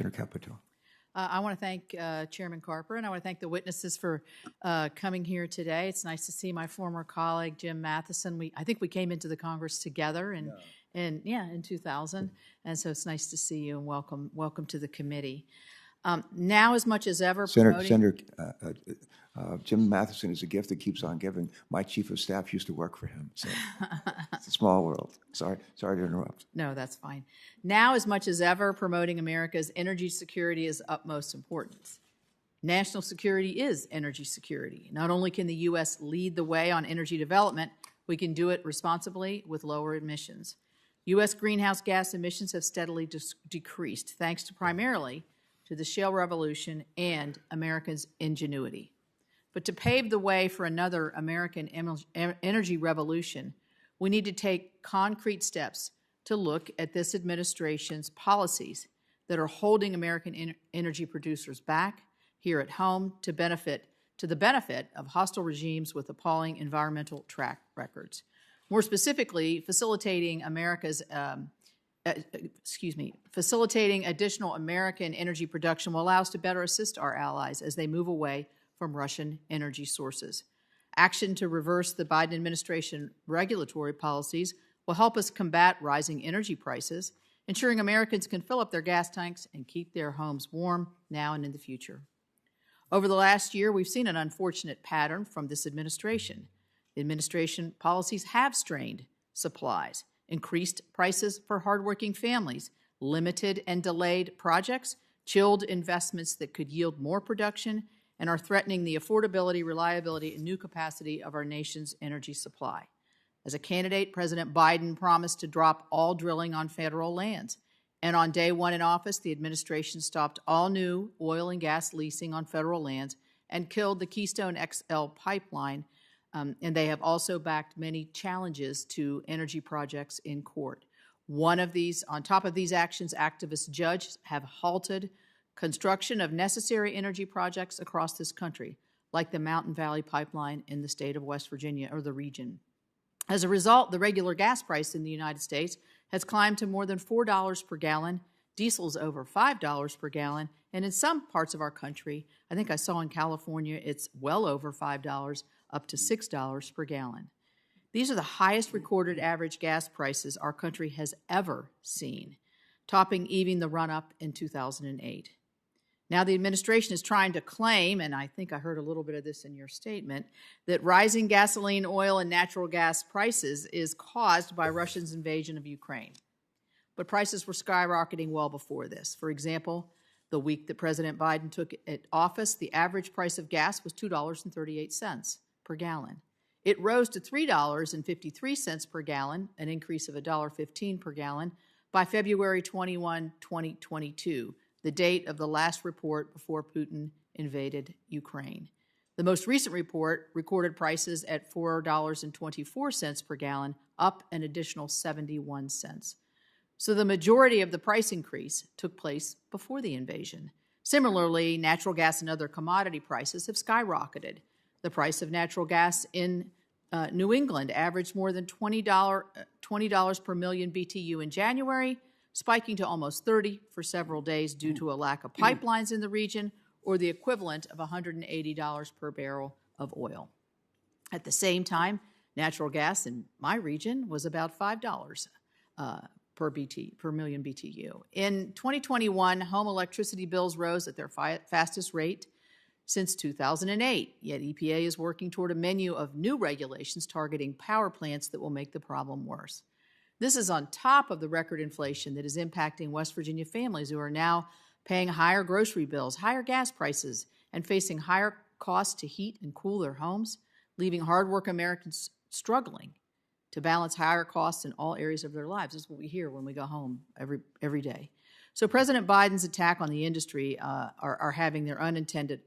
Senator Capito. I want to thank Chairman Carper, and I want to thank the witnesses for coming here today. It's nice to see my former colleague, Jim Matheson. I think we came into the Congress together in 2000, and so it's nice to see you, and welcome to the committee. Now, as much as ever, Senator Jim Matheson is a gift that keeps on giving. My chief of staff used to work for him, so it's a small world. Sorry to interrupt. No, that's fine. Now, as much as ever, promoting America's energy security is utmost importance. National security is energy security. Not only can the U.S. lead the way on energy development, we can do it responsibly with lower emissions. U.S. greenhouse gas emissions have steadily decreased, thanks to primarily to the shale revolution and America's ingenuity. But to pave the way for another American energy revolution, we need to take concrete steps to look at this administration's policies that are holding American energy producers back here at home to the benefit of hostile regimes with appalling environmental track records. More specifically, facilitating additional American energy production will allow us to better assist our allies as they move away from Russian energy sources. Action to reverse the Biden administration regulatory policies will help us combat rising energy prices, ensuring Americans can fill up their gas tanks and keep their homes warm now and in the future. Over the last year, we've seen an unfortunate pattern from this administration. The administration policies have strained supplies, increased prices for hardworking families, limited and delayed projects, chilled investments that could yield more production, and are threatening the affordability, reliability, and new capacity of our nation's energy supply. As a candidate, President Biden promised to drop all drilling on federal lands. And on day one in office, the administration stopped all new oil and gas leasing on federal lands and killed the Keystone XL pipeline. And they have also backed many challenges to energy projects in court. On top of these actions, activist judges have halted construction of necessary energy projects across this country, like the Mountain Valley Pipeline in the state of West Virginia or the region. As a result, the regular gas price in the United States has climbed to more than $4 per gallon. Diesel's over $5 per gallon, and in some parts of our country, I think I saw in California, it's well over $5, up to $6 per gallon. These are the highest recorded average gas prices our country has ever seen, topping even the run-up in 2008. Now the administration is trying to claim, and I think I heard a little bit of this in your statement, that rising gasoline, oil, and natural gas prices is caused by Russia's invasion of Ukraine. But prices were skyrocketing well before this. For example, the week that President Biden took office, the average price of gas was $2.38 per gallon. It rose to $3.53 per gallon, an increase of $1.15 per gallon, by February 21, 2022, the date of the last report before Putin invaded Ukraine. The most recent report recorded prices at $4.24 per gallon, up an additional 71 cents. So the majority of the price increase took place before the invasion. Similarly, natural gas and other commodity prices have skyrocketed. The price of natural gas in New England averaged more than $20 per million BTU in January, spiking to almost $30 for several days due to a lack of pipelines in the region, or the equivalent of $180 per barrel of oil. At the same time, natural gas in my region was about $5 per million BTU. In 2021, home electricity bills rose at their fastest rate since 2008, yet EPA is working toward a menu of new regulations targeting power plants that will make the problem worse. This is on top of the record inflation that is impacting West Virginia families who are now paying higher grocery bills, higher gas prices, and facing higher costs to heat and cool their homes, leaving hardworking Americans struggling to balance higher costs in all areas of their lives. That's what we hear when we go home every day. So President Biden's attack on the industry are having an intended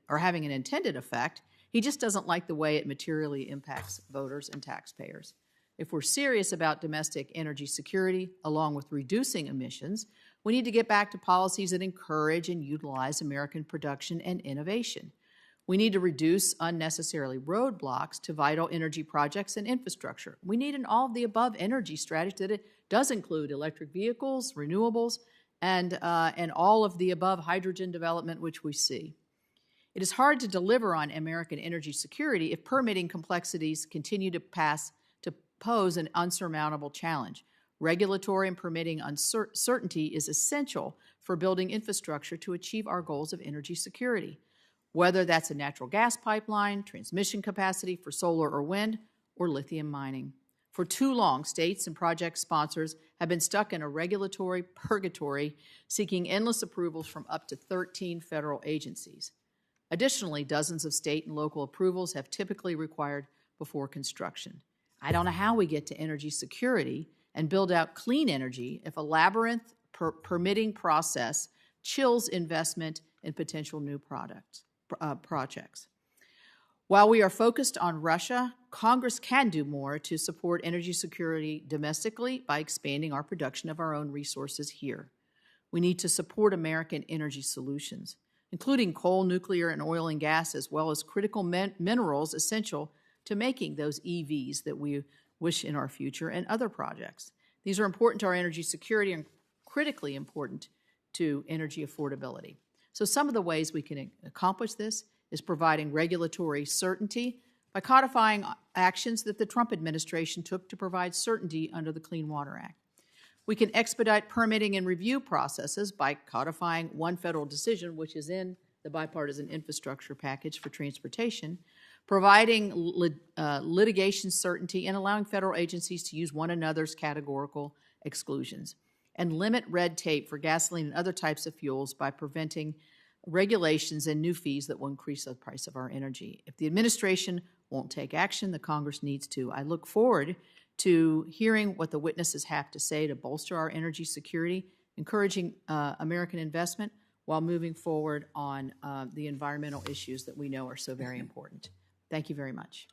effect. He just doesn't like the way it materially impacts voters and taxpayers. If we're serious about domestic energy security, along with reducing emissions, we need to get back to policies that encourage and utilize American production and innovation. We need to reduce unnecessarily roadblocks to vital energy projects and infrastructure. We need an all-of-the-above energy strategy that it does include electric vehicles, renewables, and all of the above hydrogen development which we see. It is hard to deliver on American energy security if permitting complexities continue to pose an unsurmountable challenge. Regulatory and permitting uncertainty is essential for building infrastructure to achieve our goals of energy security, whether that's a natural gas pipeline, transmission capacity for solar or wind, or lithium mining. For too long, states and project sponsors have been stuck in a regulatory purgatory, seeking endless approvals from up to 13 federal agencies. Additionally, dozens of state and local approvals have typically required before construction. I don't know how we get to energy security and build out clean energy if a labyrinth permitting process chills investment in potential new projects. While we are focused on Russia, Congress can do more to support energy security domestically by expanding our production of our own resources here. We need to support American energy solutions, including coal, nuclear, and oil and gas, as well as critical minerals essential to making those EVs that we wish in our future and other projects. These are important to our energy security and critically important to energy affordability. So some of the ways we can accomplish this is providing regulatory certainty by codifying actions that the Trump administration took to provide certainty under the Clean Water Act. We can expedite permitting and review processes by codifying one federal decision, which is in the bipartisan infrastructure package for transportation, providing litigation certainty, and allowing federal agencies to use one another's categorical exclusions, and limit red tape for gasoline and other types of fuels by preventing regulations and new fees that will increase the price of our energy. If the administration won't take action, the Congress needs to. I look forward to hearing what the witnesses have to say to bolster our energy security, encouraging American investment while moving forward on the environmental issues that we know are so very important. Thank you very much.